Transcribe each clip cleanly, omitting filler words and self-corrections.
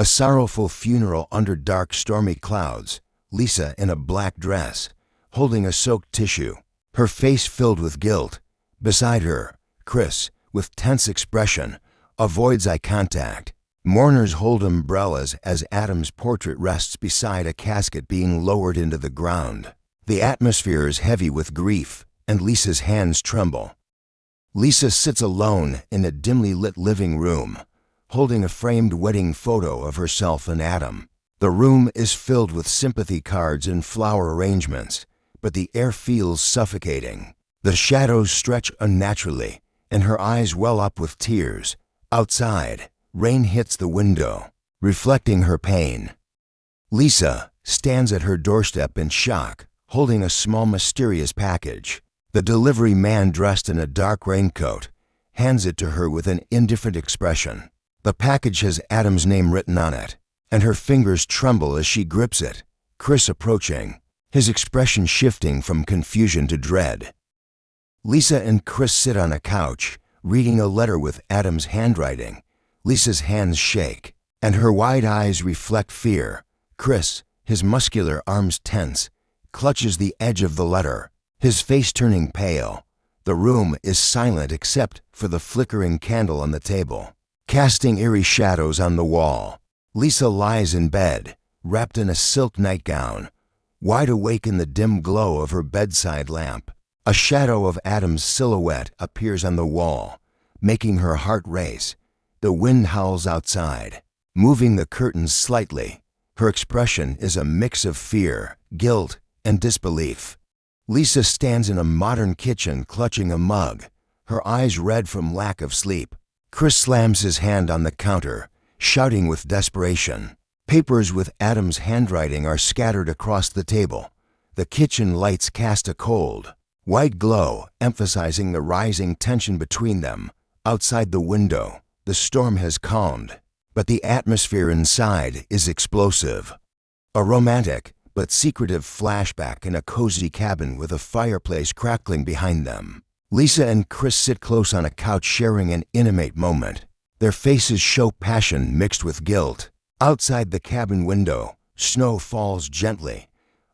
A sorrowful funeral under dark, stormy clouds. Lisa in a black dress, holding a soaked tissue, her face filled with guilt. Beside her, Chris, with tense expression, avoids eye contact. Mourners hold umbrellas as Adam's portrait rests beside a casket being lowered into the ground. The atmosphere is heavy with grief, and Lisa's hands tremble. Lisa sits alone in a dimly lit living room, holding a framed wedding photo of herself and Adam. The room is filled with sympathy cards and flower arrangements, but the air feels suffocating. The shadows stretch unnaturally, and her eyes well up with tears. Outside, rain hits the window, reflecting her pain. Lisa stands at her doorstep in shock, holding a small mysterious package. The delivery man, dressed in a dark raincoat, hands it to her with an indifferent expression. The package has Adam's name written on it, and her fingers tremble as she grips it. Chris approaching, his expression shifting from confusion to dread. Lisa and Chris sit on a couch, reading a letter with Adam's handwriting. Lisa's hands shake, and her wide eyes reflect fear. Chris, his muscular arms tense, clutches the edge of the letter, his face turning pale. The room is silent except for the flickering candle on the table, casting eerie shadows on the wall. Lisa lies in bed, wrapped in a silk nightgown, wide awake in the dim glow of her bedside lamp. A shadow of Adam's silhouette appears on the wall, making her heart race. The wind howls outside, moving the curtains slightly. Her expression is a mix of fear, guilt, and disbelief. Lisa stands in a modern kitchen clutching a mug, her eyes red from lack of sleep. Chris slams his hand on the counter, shouting with desperation. Papers with Adam's handwriting are scattered across the table. The kitchen lights cast a cold, white glow, emphasizing the rising tension between them. Outside the window, the storm has calmed, but the atmosphere inside is explosive. A romantic but secretive flashback in a cozy cabin with a fireplace crackling behind them. Lisa and Chris sit close on a couch, sharing an intimate moment. Their faces show passion mixed with guilt. Outside the cabin window, snow falls gently.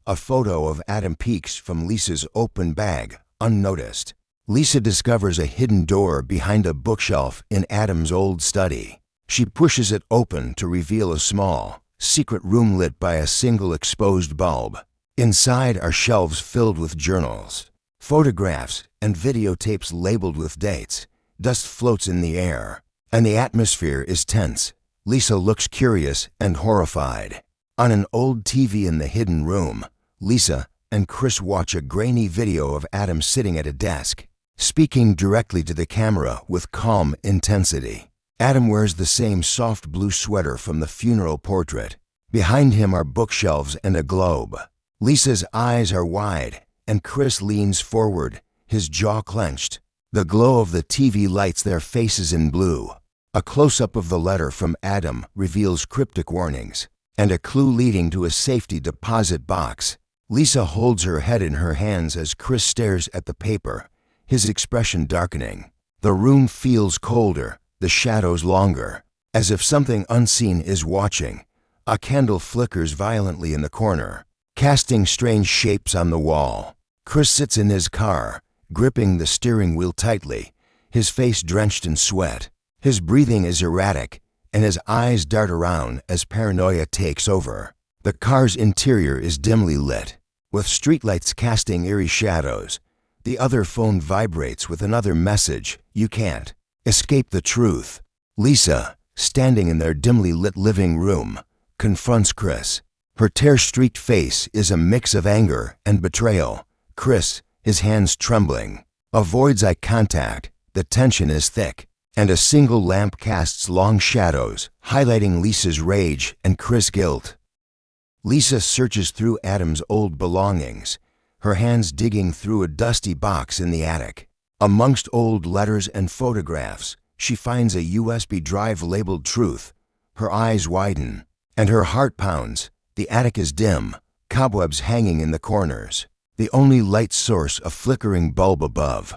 A photo of Adam peeks from Lisa's open bag, unnoticed. Lisa discovers a hidden door behind a bookshelf in Adam's old study. She pushes it open to reveal a small, secret room lit by a single exposed bulb. Inside are shelves filled with journals, photographs, and videotapes labeled with dates. Dust floats in the air, and the atmosphere is tense. Lisa looks curious and horrified. On an old TV in the hidden room, Lisa and Chris watch a grainy video of Adam sitting at a desk, speaking directly to the camera with calm intensity. Adam wears the same soft blue sweater from the funeral portrait. Behind him are bookshelves and a globe. Lisa's eyes are wide, and Chris leans forward, his jaw clenched. The glow of the TV lights their faces in blue. A close-up of the letter from Adam reveals cryptic warnings and a clue leading to a safety deposit box. Lisa holds her head in her hands as Chris stares at the paper, his expression darkening. The room feels colder, the shadows longer, as if something unseen is watching. A candle flickers violently in the corner, casting strange shapes on the wall. Chris sits in his car, gripping the steering wheel tightly, his face drenched in sweat. His breathing is erratic, and his eyes dart around as paranoia takes over. The car's interior is dimly lit, with streetlights casting eerie shadows. The other phone vibrates with another message: "You can't escape the truth." Lisa, standing in their dimly lit living room, confronts Chris. Her tear-streaked face is a mix of anger and betrayal. Chris, his hands trembling, avoids eye contact. The tension is thick, and a single lamp casts long shadows, highlighting Lisa's rage and Chris' guilt. Lisa searches through Adam's old belongings, her hands digging through a dusty box in the attic. Amongst old letters and photographs, she finds a USB drive labeled "Truth." Her eyes widen, and her heart pounds. The attic is dim, cobwebs hanging in the corners, the only light source a flickering bulb above.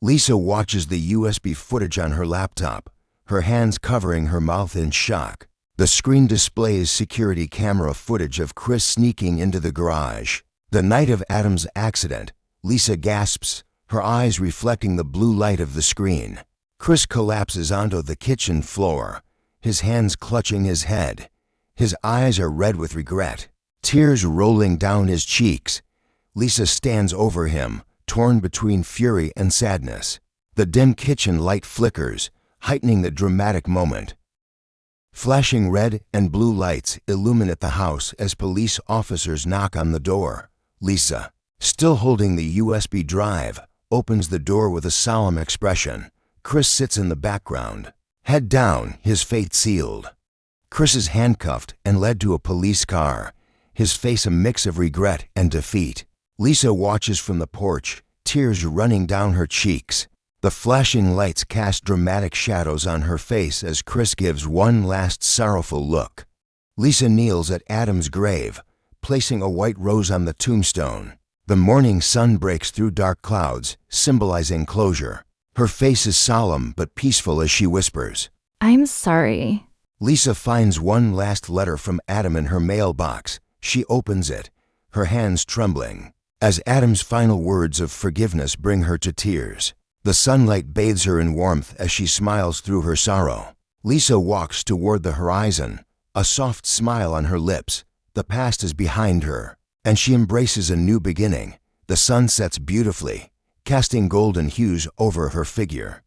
Lisa watches the USB footage on her laptop, her hands covering her mouth in shock. The screen displays security camera footage of Chris sneaking into the garage. The night of Adam's accident, Lisa gasps, her eyes reflecting the blue light of the screen. Chris collapses onto the kitchen floor, his hands clutching his head. His eyes are red with regret, tears rolling down his cheeks. Lisa stands over him, torn between fury and sadness. The dim kitchen light flickers, heightening the dramatic moment. Flashing red and blue lights illuminate the house as police officers knock on the door. Lisa, still holding the USB drive, opens the door with a solemn expression. Chris sits in the background, head down, his fate sealed. Chris is handcuffed and led to a police car, his face a mix of regret and defeat. Lisa watches from the porch, tears running down her cheeks. The flashing lights cast dramatic shadows on her face as Chris gives one last sorrowful look. Lisa kneels at Adam's grave, placing a white rose on the tombstone. The morning sun breaks through dark clouds, symbolizing closure. Her face is solemn but peaceful as she whispers, "I'm sorry." Lisa finds one last letter from Adam in her mailbox. She opens it, her hands trembling, as Adam's final words of forgiveness bring her to tears. The sunlight bathes her in warmth as she smiles through her sorrow. Lisa walks toward the horizon, a soft smile on her lips. The past is behind her, and she embraces a new beginning. The sun sets beautifully, casting golden hues over her figure.